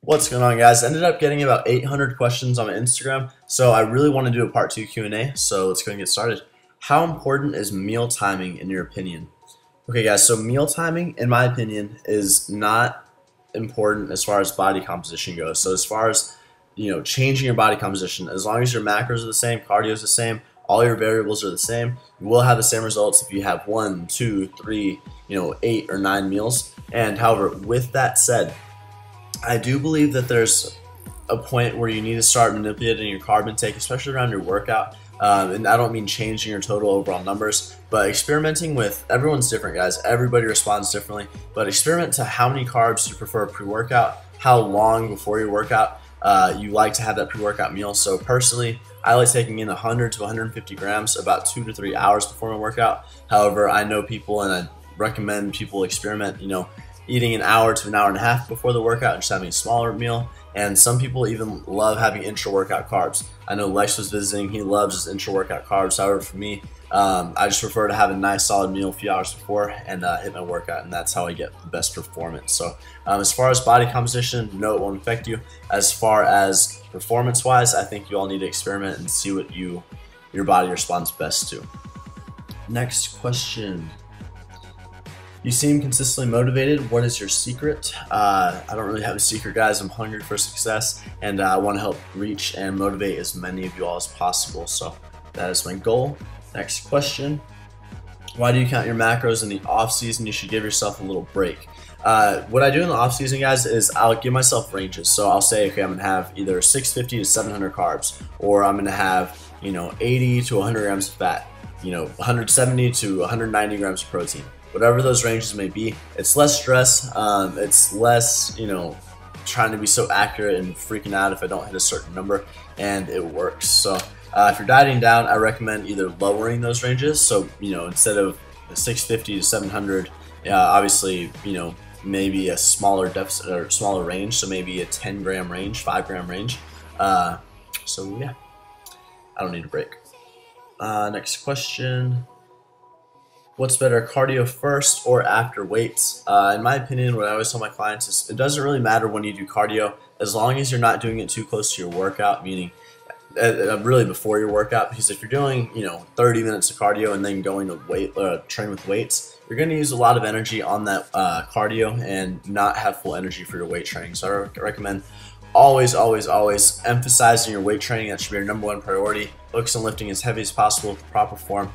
What's going on, guys? Ended up getting about 800 questions on my Instagram, so I really want to do a part 2 Q&A, so let's go and get started. How important is meal timing in your opinion? Okay, guys, so meal timing, in my opinion, is not important as far as body composition goes. So as far as, changing your body composition, as long as your macros are the same, cardio is the same, all your variables are the same, you will have the same results if you have 1, 2, 3, 8 or 9 meals. And however, with that said, I do believe that there's a point where you need to start manipulating your carb intake, especially around your workout. And I don't mean changing your total overall numbers, but experimenting with, everyone's different, guys. Everybody responds differently, but experiment to how many carbs you prefer pre-workout, how long before your workout you like to have that pre-workout meal. So personally, I like taking in 100 to 150 grams about 2 to 3 hours before my workout. However, I know people, and I recommend people experiment, eating an hour to an hour and a half before the workout and just having a smaller meal. And some people even love having intra-workout carbs. I know Lex was visiting, he loves his intra-workout carbs. However, for me, I just prefer to have a nice solid meal a few hours before and hit my workout, and that's how I get the best performance. So as far as body composition, no, it won't affect you. As far as performance-wise, I think you all need to experiment and see what your body responds best to. Next question. You seem consistently motivated. What is your secret? I don't really have a secret, guys. I'm hungry for success, and I want to help reach and motivate as many of you all as possible. So that is my goal. Next question. Why do you count your macros in the off season? You should give yourself a little break. What I do in the off season, guys, is I'll give myself ranges. So I'll say, okay, I'm gonna have either 650 to 700 carbs, or I'm gonna have 80 to 100 grams of fat, 170 to 190 grams of protein. Whatever those ranges may be, it's less stress, it's less, trying to be so accurate and freaking out if I don't hit a certain number, and it works. So if you're dieting down, I recommend either lowering those ranges. So, instead of 650 to 700, obviously, maybe a smaller deficit or smaller range. So maybe a 10 gram range, 5 gram range. So yeah, I don't need a break. Next question. What's better, cardio first or after weights? In my opinion, what I always tell my clients is it doesn't really matter when you do cardio, as long as you're not doing it too close to your workout, meaning really before your workout. Because if you're doing 30 minutes of cardio and then going to train with weights, you're going to use a lot of energy on that cardio and not have full energy for your weight training. So I recommend always emphasizing your weight training. That should be your #1 priority. Focus on lifting as heavy as possible with the proper form.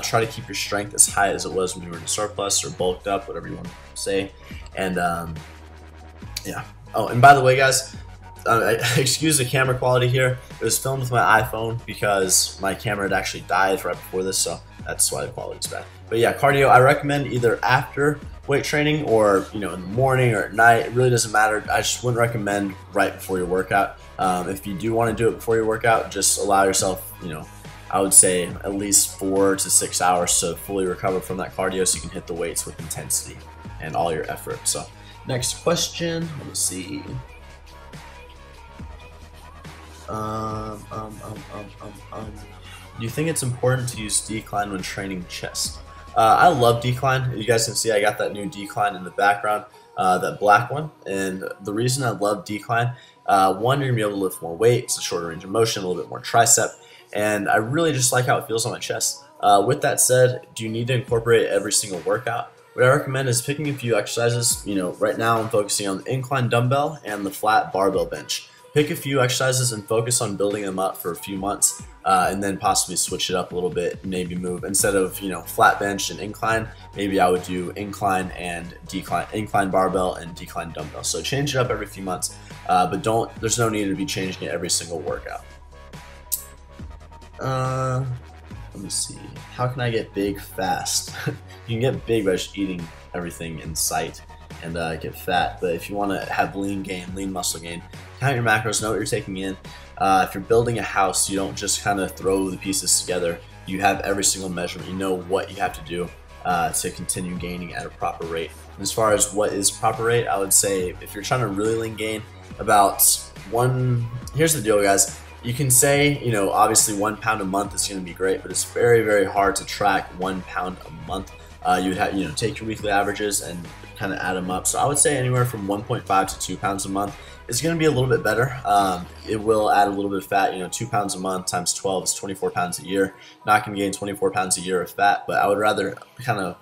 Try to keep your strength as high as it was when you were in surplus or bulked up, whatever you want to say. And yeah. Oh, and by the way, guys, excuse the camera quality here. It was filmed with my iPhone because my camera had actually died right before this, so that's why the quality is bad. But yeah, cardio, I recommend either after weight training or in the morning or at night. It really doesn't matter. I just wouldn't recommend right before your workout. If you do want to do it before your workout, just allow yourself, I would say at least 4 to 6 hours to fully recover from that cardio so you can hit the weights with intensity and all your effort. So next question, let me see. Do you think it's important to use decline when training chest? I love decline. You guys can see I got that new decline in the background, that black one. And the reason I love decline, one, you're gonna be able to lift more weight. It's a shorter range of motion, a little bit more tricep. And I really just like how it feels on my chest. With that said, do you need to incorporate every single workout? What I recommend is picking a few exercises. Right now I'm focusing on the incline dumbbell and the flat barbell bench. Pick a few exercises and focus on building them up for a few months, and then possibly switch it up a little bit. Maybe move, instead of flat bench and incline, maybe I would do incline and decline, incline barbell and decline dumbbell. So change it up every few months, but there's no need to be changing it every single workout. Let me see. How can I get big fast? You can get big by just eating everything in sight and get fat. But if you want to have lean muscle gain, count your macros, know what you're taking in. If you're building a house, you don't just kind of throw the pieces together. You have every single measurement. You know what you have to do to continue gaining at a proper rate. And as far as what is proper rate, I would say if you're trying to really lean gain, about here's the deal, guys. You can say, obviously 1 pound a month is going to be great, but it's very, very hard to track 1 pound a month. You would have, take your weekly averages and kind of add them up. So I would say anywhere from 1.5 to 2 pounds a month is going to be a little bit better. It will add a little bit of fat. 2 pounds a month times 12 is 24 pounds a year. Not going to gain 24 pounds a year of fat, but I would rather kind of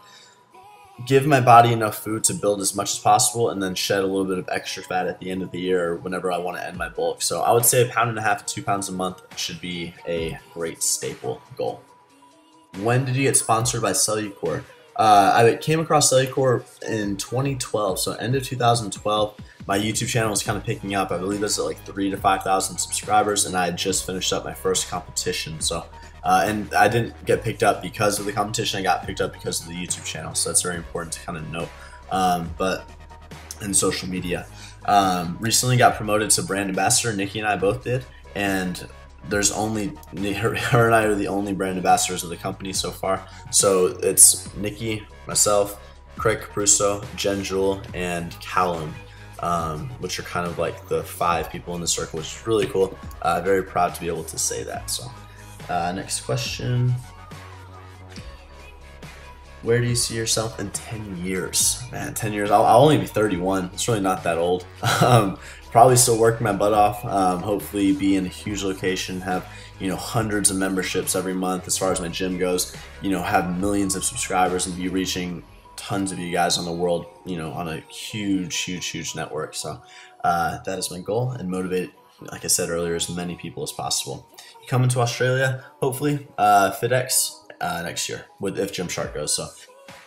give my body enough food to build as much as possible and then shed a little bit of extra fat at the end of the year or whenever I want to end my bulk. So I would say 1.5 pounds to 2 pounds a month should be a great staple goal. When did you get sponsored by Cellucor? I came across Cellucor in 2012, so end of 2012. My YouTube channel was kind of picking up. I believe it's at like 3,000 to 5,000 subscribers, and I had just finished up my first competition. So, and I didn't get picked up because of the competition. I got picked up because of the YouTube channel. So that's very important to kind of note. But in social media, recently got promoted to brand ambassador. Nikki and I both did, and there's only her and I are the only brand ambassadors of the company so far. So it's Nikki, myself, Craig Capruso, Jen Jewell, and Callum, which are kind of like the 5 people in the circle, which is really cool. Very proud to be able to say that. So next question. Where do you see yourself in 10 years? Man, 10 years, I'll only be 31. It's really not that old. Probably still working my butt off. Hopefully be in a huge location, have, hundreds of memberships every month as far as my gym goes, have millions of subscribers and be reaching tons of you guys on the world, on a huge network. So that is my goal, and motivate, like I said earlier, as many people as possible. Coming to Australia, hopefully, FitX next year, if Gymshark goes. So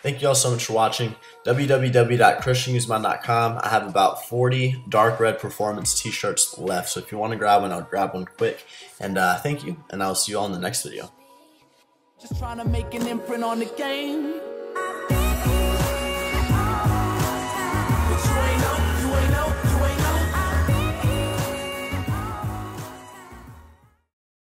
thank you all so much for watching. www.christianguzman.com. I have about 40 dark red performance t-shirts left, so if you want to grab one, I'll grab one quick. And thank you, and I'll see you all in the next video. Just trying to make an imprint on the game.